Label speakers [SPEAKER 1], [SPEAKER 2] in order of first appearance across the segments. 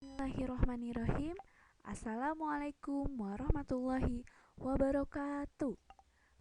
[SPEAKER 1] Bismillahirrahmanirrahim. Assalamualaikum warahmatullahi wabarakatuh.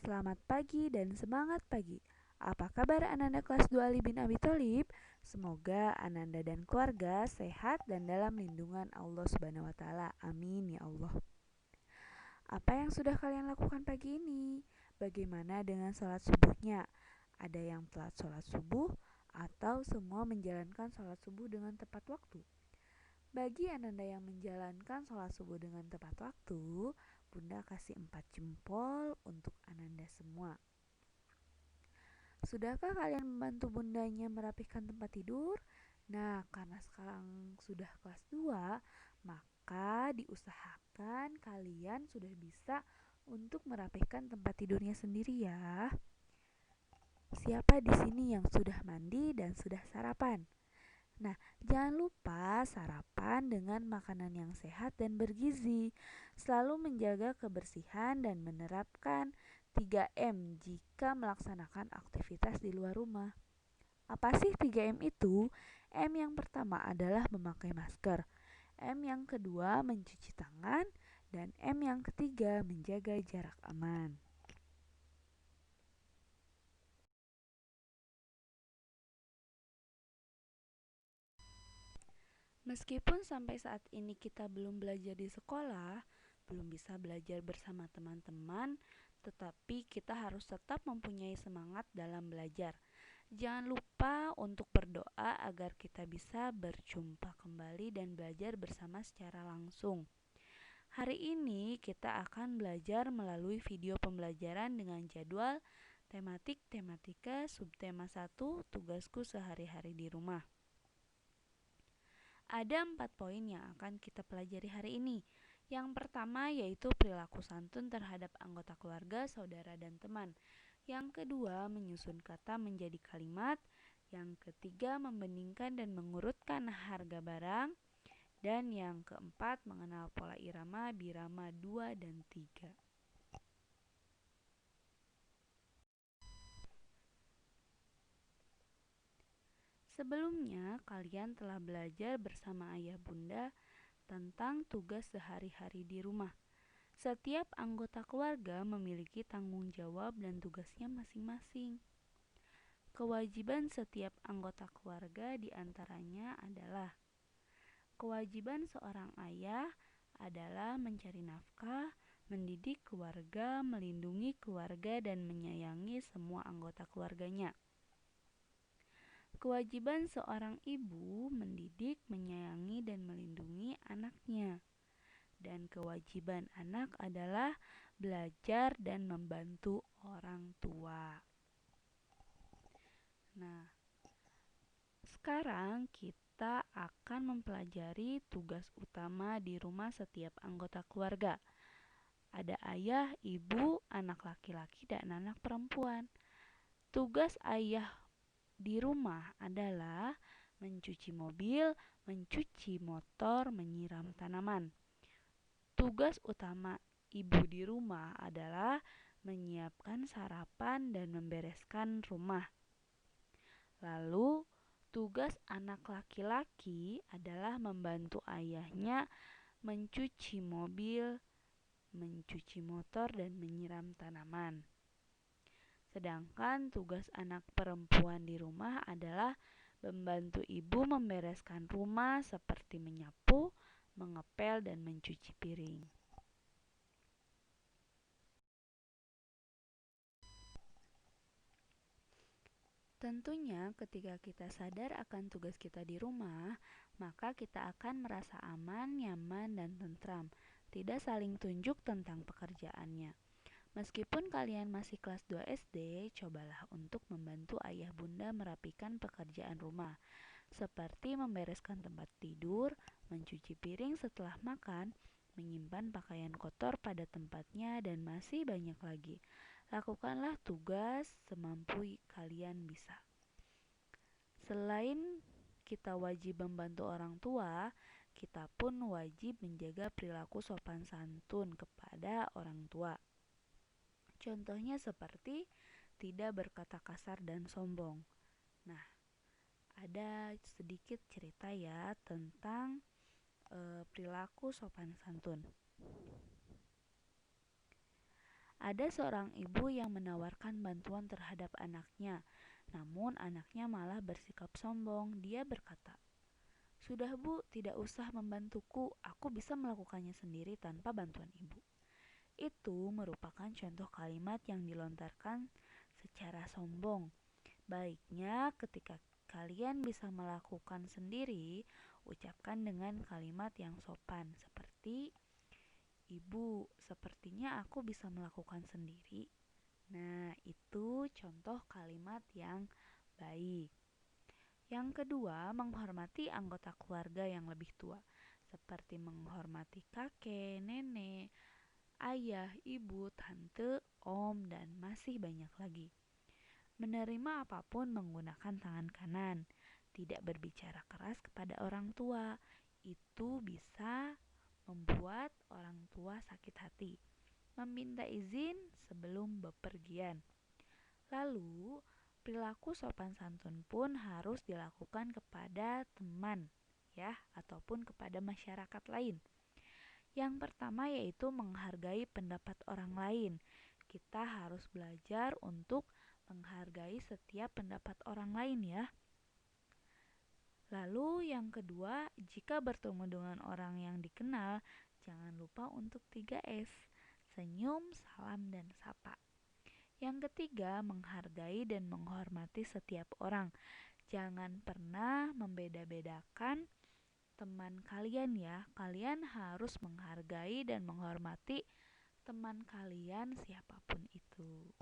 [SPEAKER 1] Selamat pagi dan semangat pagi. Apa kabar Ananda kelas 2 Ali bin Abi Thalib? Semoga Ananda dan keluarga sehat dan dalam lindungan Allah Subhanahu wa taala. Amin ya Allah. Apa yang sudah kalian lakukan pagi ini? Bagaimana dengan sholat subuhnya? Ada yang telat sholat subuh atau semua menjalankan sholat subuh dengan tepat waktu? Bagi Ananda yang menjalankan sholat subuh dengan tepat waktu, Bunda kasih 4 jempol untuk Ananda semua. Sudahkah kalian membantu bundanya merapihkan tempat tidur? Nah, karena sekarang sudah kelas 2, maka diusahakan kalian sudah bisa untuk merapihkan tempat tidurnya sendiri ya. Siapa di sini yang sudah mandi dan sudah sarapan? Nah, jangan lupa sarapan dengan makanan yang sehat dan bergizi. Selalu menjaga kebersihan dan menerapkan 3M jika melaksanakan aktivitas di luar rumah. Apa sih 3M itu? M yang pertama adalah memakai masker, M yang kedua mencuci tangan, dan M yang ketiga menjaga jarak aman. Meskipun sampai saat ini kita belum belajar di sekolah, belum bisa belajar bersama teman-teman, tetapi kita harus tetap mempunyai semangat dalam belajar. Jangan lupa untuk berdoa agar kita bisa berjumpa kembali dan belajar bersama secara langsung. Hari ini kita akan belajar melalui video pembelajaran dengan jadwal tematik tematika subtema 1 tugasku sehari-hari di rumah. Ada 4 poin yang akan kita pelajari hari ini. Yang pertama yaitu perilaku santun terhadap anggota keluarga, saudara, dan teman. Yang kedua, menyusun kata menjadi kalimat. Yang ketiga, membandingkan dan mengurutkan harga barang. Dan yang keempat, mengenal pola irama, birama 2 dan 3. Sebelumnya, kalian telah belajar bersama ayah bunda tentang tugas sehari-hari di rumah. Setiap anggota keluarga memiliki tanggung jawab dan tugasnya masing-masing. Kewajiban setiap anggota keluarga diantaranya adalah kewajiban seorang ayah adalah mencari nafkah, mendidik keluarga, melindungi keluarga, dan menyayangi semua anggota keluarganya. Kewajiban seorang ibu mendidik, menyayangi, dan melindungi anaknya. Dan kewajiban anak adalah belajar dan membantu orang tua. Nah, sekarang kita akan mempelajari tugas utama di rumah setiap anggota keluarga. Ada ayah, ibu, anak laki-laki, dan anak perempuan. Tugas ayah di rumah adalah mencuci mobil, mencuci motor, menyiram tanaman. Tugas utama ibu di rumah adalah menyiapkan sarapan dan membereskan rumah. Lalu, tugas anak laki-laki adalah membantu ayahnya mencuci mobil, mencuci motor, dan menyiram tanaman. Sedangkan tugas anak perempuan di rumah adalah membantu ibu membereskan rumah seperti menyapu, mengepel, dan mencuci piring. Tentunya ketika kita sadar akan tugas kita di rumah, maka kita akan merasa aman, nyaman, dan tentram, tidak saling tunjuk tentang pekerjaannya. Meskipun kalian masih kelas 2 SD, cobalah untuk membantu ayah bunda merapikan pekerjaan rumah, seperti membereskan tempat tidur, mencuci piring setelah makan, menyimpan pakaian kotor pada tempatnya, dan masih banyak lagi. Lakukanlah tugas semampu kalian bisa. Selain kita wajib membantu orang tua, kita pun wajib menjaga perilaku sopan santun kepada orang tua. Contohnya seperti tidak berkata kasar dan sombong. Nah, ada sedikit cerita ya tentang perilaku sopan santun. Ada seorang ibu yang menawarkan bantuan terhadap anaknya, namun anaknya malah bersikap sombong. Dia berkata, "Sudah Bu, tidak usah membantuku, aku bisa melakukannya sendiri tanpa bantuan ibu." Itu merupakan contoh kalimat yang dilontarkan secara sombong. Baiknya ketika kalian bisa melakukan sendiri, ucapkan dengan kalimat yang sopan seperti, "Ibu, sepertinya aku bisa melakukan sendiri." Nah, itu contoh kalimat yang baik. Yang kedua, menghormati anggota keluarga yang lebih tua, seperti menghormati kakek, nenek, ayah, ibu, tante, om, dan masih banyak lagi. Menerima apapun menggunakan tangan kanan, tidak berbicara keras kepada orang tua. Itu bisa membuat orang tua sakit hati. Meminta izin sebelum bepergian. Lalu, perilaku sopan santun pun harus dilakukan kepada teman, ya, ataupun kepada masyarakat lain. Yang pertama yaitu menghargai pendapat orang lain. Kita harus belajar untuk menghargai setiap pendapat orang lain, ya. Lalu yang kedua, jika bertemu dengan orang yang dikenal, jangan lupa untuk 3S: senyum, salam, dan sapa. Yang ketiga, menghargai dan menghormati setiap orang. Jangan pernah membeda-bedakan teman kalian, ya. Kalian harus menghargai dan menghormati teman kalian siapapun itu.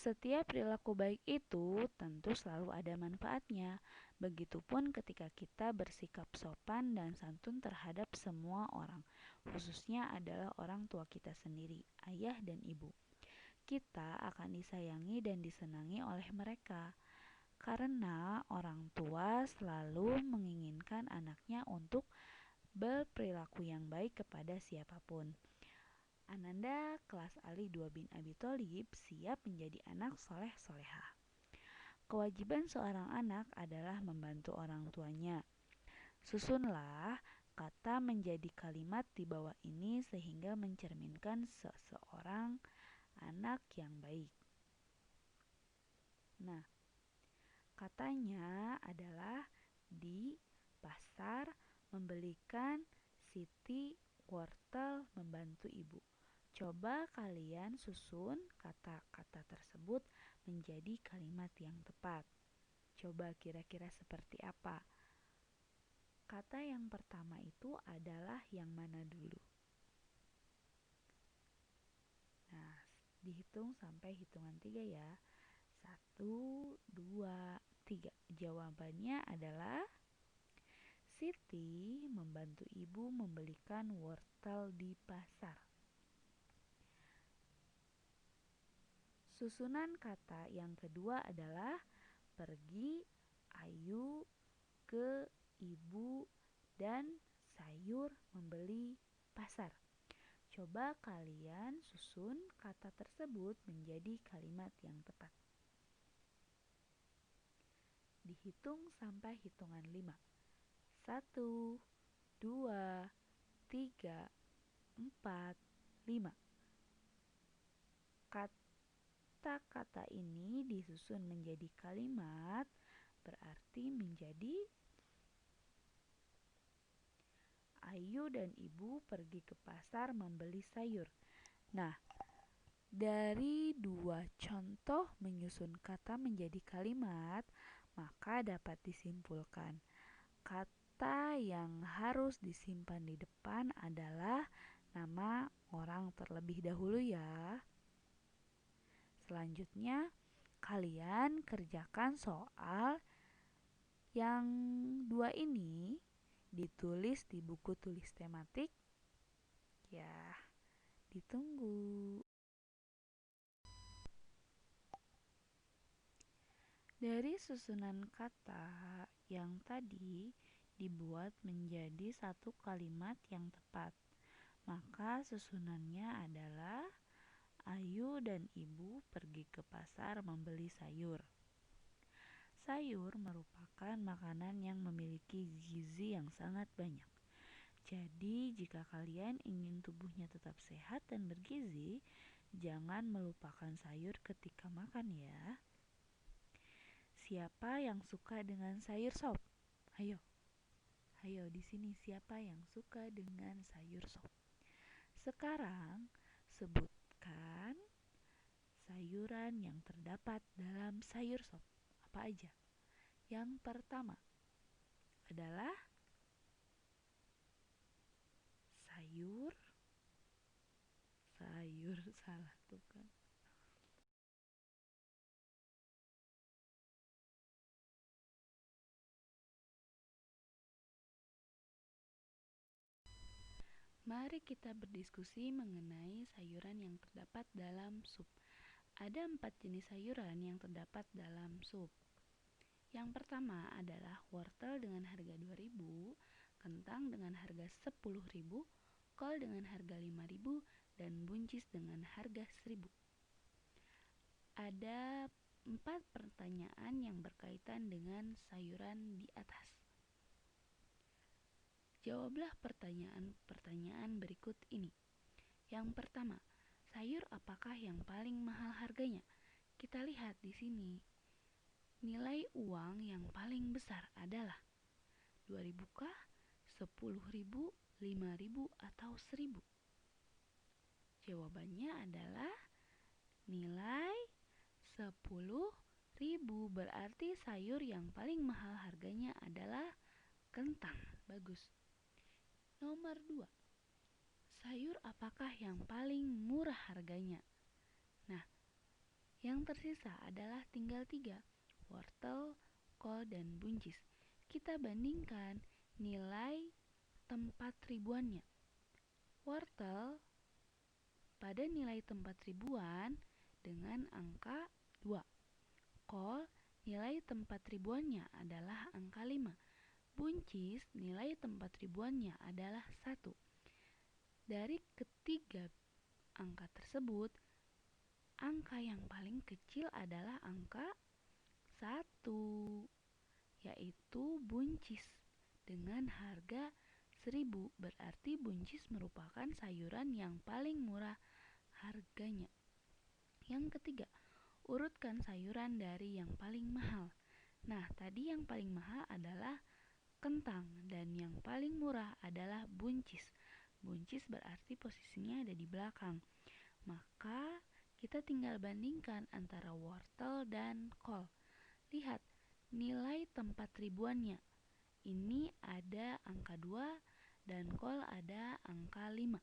[SPEAKER 1] Setiap perilaku baik itu tentu selalu ada manfaatnya. Begitupun ketika kita bersikap sopan dan santun terhadap semua orang, khususnya adalah orang tua kita sendiri, ayah dan ibu. Kita akan disayangi dan disenangi oleh mereka, karena orang tua selalu menginginkan anaknya untuk berperilaku yang baik kepada siapapun. Ananda kelas Ali 2 bin Abi Tholib siap menjadi anak soleh solehah. Kewajiban seorang anak adalah membantu orang tuanya. Susunlah kata menjadi kalimat di bawah ini sehingga mencerminkan seseorang anak yang baik. Nah, katanya adalah di pasar membelikan Siti wortel membantu ibu. Coba kalian susun kata-kata tersebut menjadi kalimat yang tepat. Coba kira-kira seperti apa? Kata yang pertama itu adalah yang mana dulu? Nah, dihitung sampai hitungan 3 ya. 1, 2, 3. Jawabannya adalah Siti membantu ibu membelikan wortel di pasar. Susunan kata yang kedua adalah pergi, ayu, ke, ibu, dan sayur membeli pasar. Coba kalian susun kata tersebut menjadi kalimat yang tepat. Dihitung sampai hitungan 5. 1, 2, 3, 4, 5. Kata-kata ini disusun menjadi kalimat, berarti menjadi Ayu dan ibu pergi ke pasar membeli sayur. Nah, dari dua contoh menyusun kata menjadi kalimat, maka dapat disimpulkan kata yang harus disimpan di depan adalah nama orang terlebih dahulu, ya. Selanjutnya, kalian kerjakan soal yang dua ini, ditulis di buku tulis tematik. Ya, ditunggu. Dari susunan kata yang tadi dibuat menjadi satu kalimat yang tepat. Maka susunannya adalah Ayu dan ibu pergi ke pasar membeli sayur. Sayur merupakan makanan yang memiliki gizi yang sangat banyak. Jadi, jika kalian ingin tubuhnya tetap sehat dan bergizi, jangan melupakan sayur ketika makan ya. Siapa yang suka dengan sayur sop? Ayo, di sini siapa yang suka dengan sayur sop? Sekarang, sebutkan sayuran yang terdapat dalam sayur sop. Apa aja? Yang pertama adalah sayur salah tuh kan. Mari kita berdiskusi mengenai sayuran yang terdapat dalam sup. Ada 4 jenis sayuran yang terdapat dalam sup. Yang pertama adalah wortel dengan harga 2.000, kentang dengan harga 10.000, kol dengan harga 5.000, dan buncis dengan harga 1.000. Ada 4 pertanyaan yang berkaitan dengan sayuran di atas. Jawablah pertanyaan-pertanyaan berikut ini. Yang pertama, sayur apakah yang paling mahal harganya? Kita lihat di sini. Nilai uang yang paling besar adalah 2.000 kah, 10.000, 5.000, atau 1.000? Jawabannya adalah nilai 10.000. Berarti sayur yang paling mahal harganya adalah kentang. Bagus. Nomor 2. Sayur apakah yang paling murah harganya? Nah, yang tersisa adalah tinggal 3, wortel, kol, dan buncis. Kita bandingkan nilai tempat ribuannya. Wortel pada nilai tempat ribuan dengan angka 2. Kol nilai tempat ribuannya adalah angka 5. Buncis nilai tempat ribuannya adalah 1. Dari ketiga angka tersebut, angka yang paling kecil adalah angka 1, yaitu buncis dengan harga 1.000. Berarti buncis merupakan sayuran yang paling murah harganya. Yang ketiga, urutkan sayuran dari yang paling mahal. Nah, tadi yang paling mahal adalah kentang dan yang paling murah adalah buncis. Buncis berarti posisinya ada di belakang. Maka kita tinggal bandingkan antara wortel dan kol. Lihat nilai tempat ribuannya. Ini ada angka 2 dan kol ada angka 5.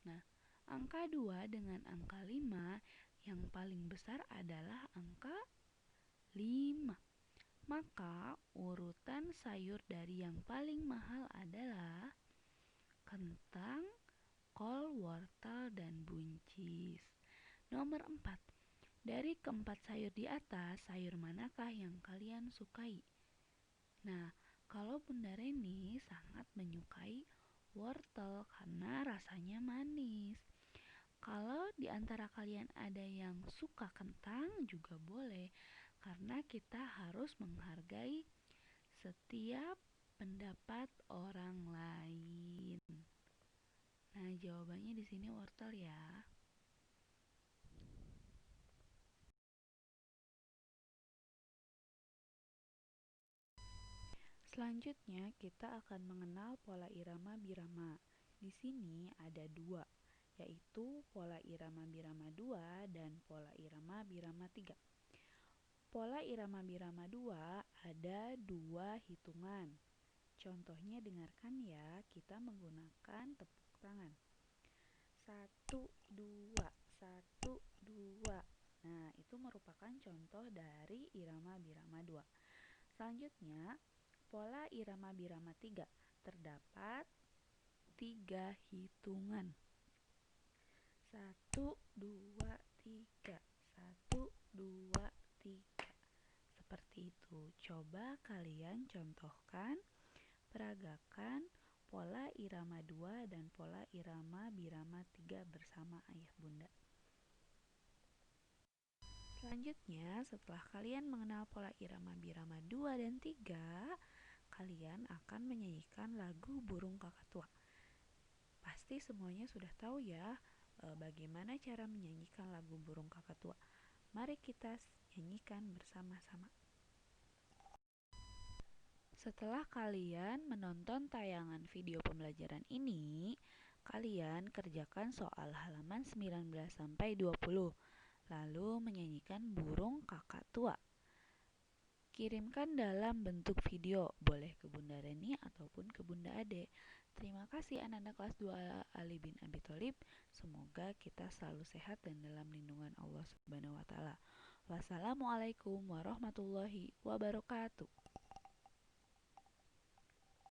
[SPEAKER 1] Nah, angka 2 dengan angka 5 yang paling besar adalah angka 5. Maka urutan sayur dari yang paling mahal adalah kentang, kol, wortel, dan buncis. Nomor 4. Dari keempat sayur di atas, sayur manakah yang kalian sukai? Nah, kalau Bunda Reni sangat menyukai wortel karena rasanya manis. Kalau di antara kalian ada yang suka kentang juga boleh, karena kita harus menghargai setiap pendapat orang lain. Nah, jawabannya di sini wortel ya. Selanjutnya, kita akan mengenal pola irama birama. Di sini ada 2, yaitu pola irama birama 2 dan pola irama birama 3. Pola irama birama 2 ada 2 hitungan. Contohnya dengarkan ya, kita menggunakan tepuk tangan. 1, 2, 1, 2. Nah, itu merupakan contoh dari irama birama 2. Selanjutnya, pola irama birama 3 terdapat 3 hitungan. 1, 2, 3. 1, 2, 3. Seperti itu. Coba kalian contohkan, peragakan pola irama 2 dan pola irama birama 3 bersama ayah bunda. Selanjutnya, setelah kalian mengenal pola irama birama 2 dan 3, kalian akan menyanyikan lagu Burung Kakatua. Pasti semuanya sudah tahu ya, bagaimana cara menyanyikan lagu Burung Kakatua. Mari kita nyanyikan bersama-sama. Setelah kalian menonton tayangan video pembelajaran ini, kalian kerjakan soal halaman 19 sampai 20, lalu menyanyikan Burung Kakatua. Kirimkan dalam bentuk video, boleh ke Bunda Reni ataupun ke Bunda Ade. Terima kasih anak-anak kelas 2 Ali bin Abi Thalib. Semoga kita selalu sehat dan dalam lindungan Allah Subhanahu wa taala. Wassalamualaikum warahmatullahi wabarakatuh.